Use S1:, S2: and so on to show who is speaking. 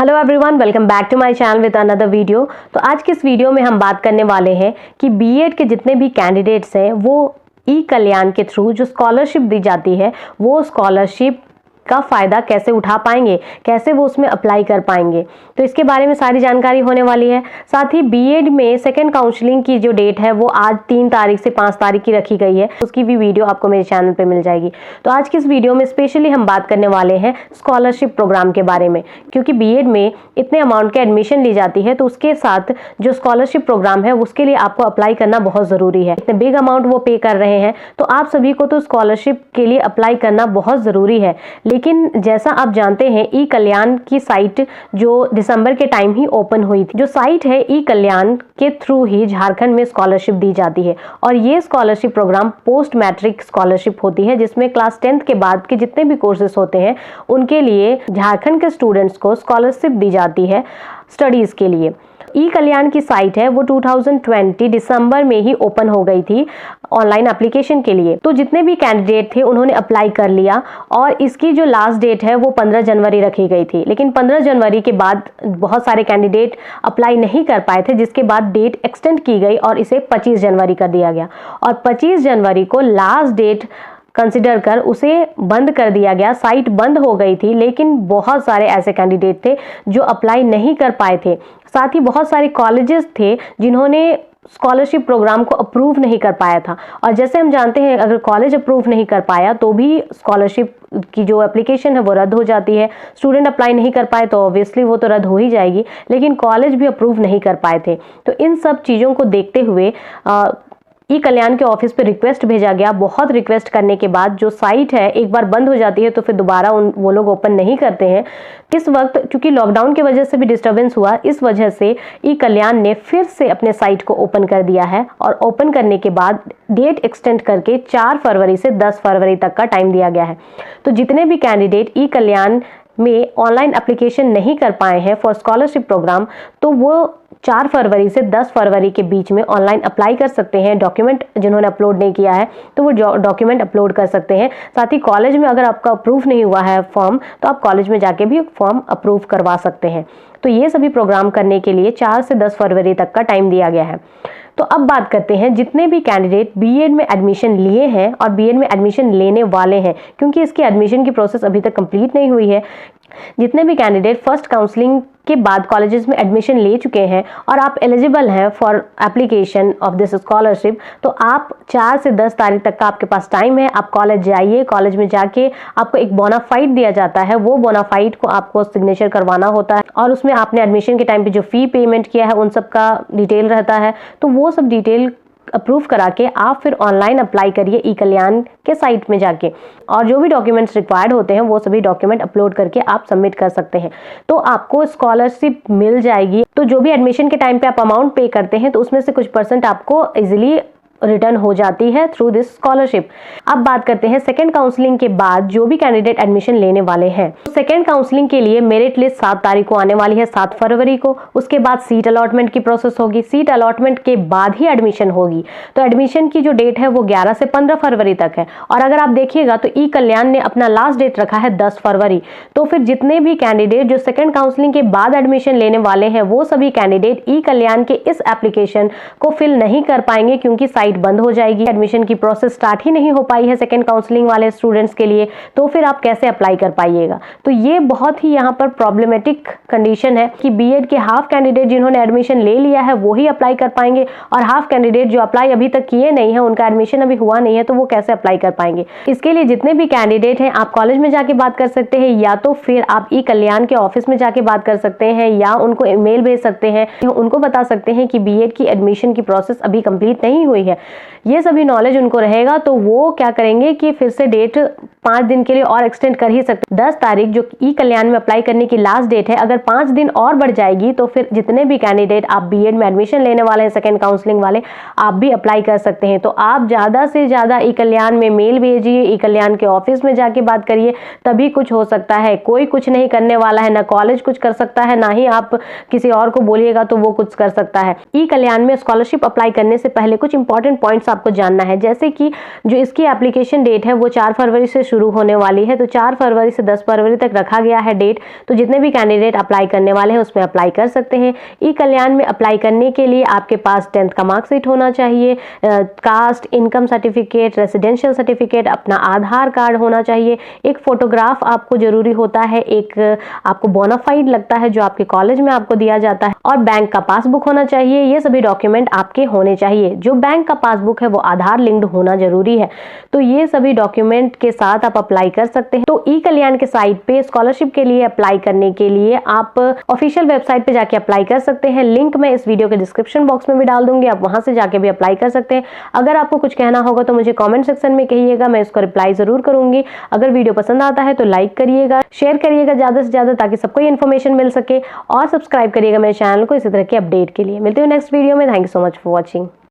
S1: Hello everyone, welcome back to my channel with another video. तो आज की इस वीडियो में हम बात करने वाले हैं कि बीएड के जितने भी कैंडिडेट्स हैं वो ई कल्याण के थ्रू जो स्कॉलरशिप दी जाती है वो स्कॉलरशिप का फ़ायदा कैसे उठा पाएंगे, कैसे वो उसमें अप्लाई कर पाएंगे। तो इसके बारे में सारी जानकारी होने वाली है। साथ ही बीएड में सेकंड काउंसलिंग की जो डेट है वो आज 3 तारीख से 5 तारीख की रखी गई है। उसकी भी वीडियो आपको मेरे चैनल पे मिल जाएगी। तो आज की इस वीडियो में स्पेशली हम बात करने वाले हैं स्कॉलरशिप प्रोग्राम के बारे में, क्योंकि बीएड में इतने अमाउंट के एडमिशन ली जाती है तो उसके साथ जो स्कॉलरशिप प्रोग्राम है उसके लिए आपको अप्लाई करना बहुत ज़रूरी है। इतने बिग अमाउंट वो पे कर रहे हैं तो आप सभी को तो स्कॉलरशिप के लिए अप्लाई करना बहुत ज़रूरी है। लेकिन जैसा आप जानते हैं ई कल्याण की साइट जो दिसंबर के टाइम ही ओपन हुई थी, जो साइट है ई कल्याण के थ्रू ही झारखंड में स्कॉलरशिप दी जाती है। और ये scholarship programme post matric scholarship होती है, जिसमें क्लास 10th के बाद के जितने भी कोर्सेज होते हैं उनके लिए झारखंड के स्टूडेंट्स को स्कॉलरशिप दी जाती है स्टडीज़ के लिए। ई कल्याण की साइट है वो 2020 दिसंबर में ही ओपन हो गई थी ऑनलाइन एप्लीकेशन के लिए। तो जितने भी कैंडिडेट थे उन्होंने अप्लाई कर लिया और इसकी जो लास्ट डेट है वो 15 जनवरी रखी गई थी। लेकिन 15 जनवरी के बाद बहुत सारे कैंडिडेट अप्लाई नहीं कर पाए थे, जिसके बाद डेट एक्सटेंड की गई और इसे 25 जनवरी कर दिया गया। और 25 जनवरी को लास्ट डेट कंसिडर कर उसे बंद कर दिया गया। साइट बंद हो गई थी, लेकिन बहुत सारे ऐसे कैंडिडेट थे जो अप्लाई नहीं कर पाए थे। साथ ही बहुत सारे कॉलेजेस थे जिन्होंने स्कॉलरशिप प्रोग्राम को अप्रूव नहीं कर पाया था। और जैसे हम जानते हैं अगर कॉलेज अप्रूव नहीं कर पाया तो भी स्कॉलरशिप की जो एप्लीकेशन है वो रद्द हो जाती है। स्टूडेंट अप्लाई नहीं कर पाए तो ऑब्वियसली वो तो रद्द हो ही जाएगी, लेकिन कॉलेज भी अप्रूव नहीं कर पाए थे। तो इन सब चीज़ों को देखते हुए ई कल्याण के ऑफिस पे रिक्वेस्ट भेजा गया। बहुत रिक्वेस्ट करने के बाद जो साइट है एक बार बंद हो जाती है तो फिर दोबारा वो लोग ओपन नहीं करते हैं। किस वक्त, क्योंकि लॉकडाउन की वजह से भी डिस्टर्बेंस हुआ, इस वजह से ई कल्याण ने फिर से अपने साइट को ओपन कर दिया है। और ओपन करने के बाद डेट एक्सटेंड करके 4 फरवरी से 10 फरवरी तक का टाइम दिया गया है। तो जितने भी कैंडिडेट ई कल्याण में ऑनलाइन एप्लीकेशन नहीं कर पाए हैं फॉर स्कॉलरशिप प्रोग्राम, तो वो 4 फरवरी से 10 फरवरी के बीच में ऑनलाइन अप्लाई कर सकते हैं। डॉक्यूमेंट जिन्होंने अपलोड नहीं किया है तो वो डॉक्यूमेंट अपलोड कर सकते हैं। साथ ही कॉलेज में अगर आपका अप्रूव नहीं हुआ है फॉर्म तो आप कॉलेज में जाके भी फॉर्म अप्रूव करवा सकते हैं। तो ये सभी प्रोग्राम करने के लिए 4 से 10 फरवरी तक का टाइम दिया गया है। तो अब बात करते हैं जितने भी कैंडिडेट बीएड में एडमिशन लिए हैं और बीएड में एडमिशन लेने वाले हैं, क्योंकि इसकी एडमिशन की प्रोसेस अभी तक कंप्लीट नहीं हुई है। जितने भी कैंडिडेट फर्स्ट काउंसलिंग के बाद कॉलेजेस में एडमिशन ले चुके हैं और आप एलिजिबल हैं for application of this scholarship, तो आप 4 से 10 तारीख तक का आपके पास टाइम है। आप कॉलेज जाइए, कॉलेज में जाके आपको एक बोनाफाइड दिया जाता है। वो बोनाफाइड को आपको सिग्नेचर करवाना होता है और उसमें आपने एडमिशन के टाइम पे जो फी पेमेंट किया है उन सब का डिटेल रहता है। तो वो सब डिटेल अप्रूव करा के आप फिर ऑनलाइन अप्लाई करिए ई कल्याण के साइट में जाके, और जो भी डॉक्यूमेंट्स रिक्वायर्ड होते हैं वो सभी डॉक्यूमेंट अपलोड करके आप सबमिट कर सकते हैं। तो आपको स्कॉलरशिप मिल जाएगी। तो जो भी एडमिशन के टाइम पे आप अमाउंट पे करते हैं तो उसमें से कुछ परसेंट आपको इजीली रिटर्न हो जाती है थ्रू दिस स्कॉलरशिप। अब बात करते हैं सेकंड काउंसलिंग के बाद जो भी कैंडिडेट एडमिशन लेने वाले हैं। सेकंड काउंसलिंग के लिए मेरिट लिस्ट 7 तारीख को आने वाली है, 7 फरवरी को। उसके बाद सीट अलॉटमेंट की प्रोसेस होगी। सीट अलॉटमेंट के बाद ही एडमिशन होगी। तो एडमिशन की जो डेट है वो 11 से 15 फरवरी तक है। और अगर आप देखिएगा तो ई कल्याण ने अपना लास्ट डेट रखा है 10 फरवरी। तो फिर जितने भी कैंडिडेट जो सेकंड काउंसलिंग के बाद एडमिशन लेने वाले हैं वो सभी कैंडिडेट ई कल्याण के इस एप्लीकेशन को फिल नहीं कर पाएंगे, क्योंकि बंद हो जाएगी। एडमिशन की प्रोसेस स्टार्ट ही नहीं हो पाई है सेकंड काउंसलिंग वाले स्टूडेंट्स के लिए, तो फिर आप कैसे अप्लाई कर पाइएगा। तो ये बहुत ही यहाँ पर प्रॉब्लमेटिक कंडीशन है कि बीएड के हाफ कैंडिडेट जिन्होंने एडमिशन ले लिया है वो ही अप्लाई कर पाएंगे, और हाफ कैंडिडेट जो अप्लाई अभी तक किए नहीं है, उनका एडमिशन अभी हुआ नहीं है, तो वो कैसे अप्लाई कर पाएंगे। इसके लिए जितने भी कैंडिडेट हैं आप कॉलेज में जाके बात कर सकते हैं, या तो फिर आप ई कल्याण के ऑफिस में जाके बात कर सकते हैं, या उनको ईमेल भेज सकते हैं, उनको बता सकते हैं कि बीएड की एडमिशन की प्रोसेस अभी कंप्लीट नहीं हुई है। ये सभी नॉलेज उनको रहेगा तो वो क्या करेंगे कि फिर से डेट 5 दिन के लिए और एक्सटेंड कर ही सकते। 10 तारीख जो ई कल्याण में अप्लाई करने की लास्ट डेट है, अगर 5 दिन और बढ़ जाएगी तो फिर जितने भी कैंडिडेट आप बीएड में एडमिशन लेने वाले हैं सेकंड काउंसलिंग वाले, आप भी अप्लाई कर सकते हैं। तो आप ज़्यादा से ज़्यादा ई कल्याण में मेल भेजिए, ई कल्याण के ऑफिस में जाके बात करिए, तभी कुछ हो सकता है। कोई कुछ नहीं करने वाला है, ना कॉलेज कुछ कर सकता है, ना ही आप किसी और को बोलिएगा तो वो कुछ कर सकता है। ई कल्याण में स्कॉलरशिप अप्लाई करने से पहले कुछ इंपॉर्टेंट इंपॉर्टेंट पॉइंट्स आपको जानना है, जैसे कि जो इसकी एप्लीकेशन डेट है वो 4 फरवरी से शुरू होने वाली है। तो 4 फरवरी से 10 फरवरी तक रखा गया है डेट। तो जितने भी कैंडिडेट अप्लाई करने वाले हैं उसमें अप्लाई कर सकते हैं। ई कल्याण में अप्लाई करने के लिए आपके पास 10th का मार्कशीट होना चाहिए, caste, income certificate, residential certificate, अपना आधार कार्ड होना चाहिए, एक फोटोग्राफ आपको जरूरी होता है, एक आपको बोनाफाइड लगता है जो आपके कॉलेज में आपको दिया जाता है, और बैंक का पासबुक होना चाहिए। ये सभी डॉक्यूमेंट आपके होने चाहिए। जो बैंक का पासबुक है वो आधार लिंक्ड होना जरूरी है। तो ये सभी डॉक्यूमेंट के साथ आप अप्लाई कर सकते हैं। तो ई कल्याण के साइट पे स्कॉलरशिप के लिए अप्लाई करने के लिए आप ऑफिशियल वेबसाइट पे जाके अप्लाई कर सकते हैं। लिंक मैं इस वीडियो के डिस्क्रिप्शन बॉक्स में भी डाल दूंगी, आप वहां से जाके भी अप्लाई कर सकते हैं। अगर आपको कुछ कहना होगा तो मुझे कमेंट सेक्शन में कहिएगा, मैं इसको रिप्लाई जरूर करूंगी। अगर वीडियो पसंद आता है तो लाइक करिएगा, शेयर करिएगा ज्यादा से ज्यादा, ताकि सबको इन्फॉर्मेशन मिल सके, और सब्सक्राइब करिएगा मेरे चैनल को इसी तरह के अपडेट के लिए। मिलते हैं नेक्स्ट वीडियो में। Thank you so much for watching.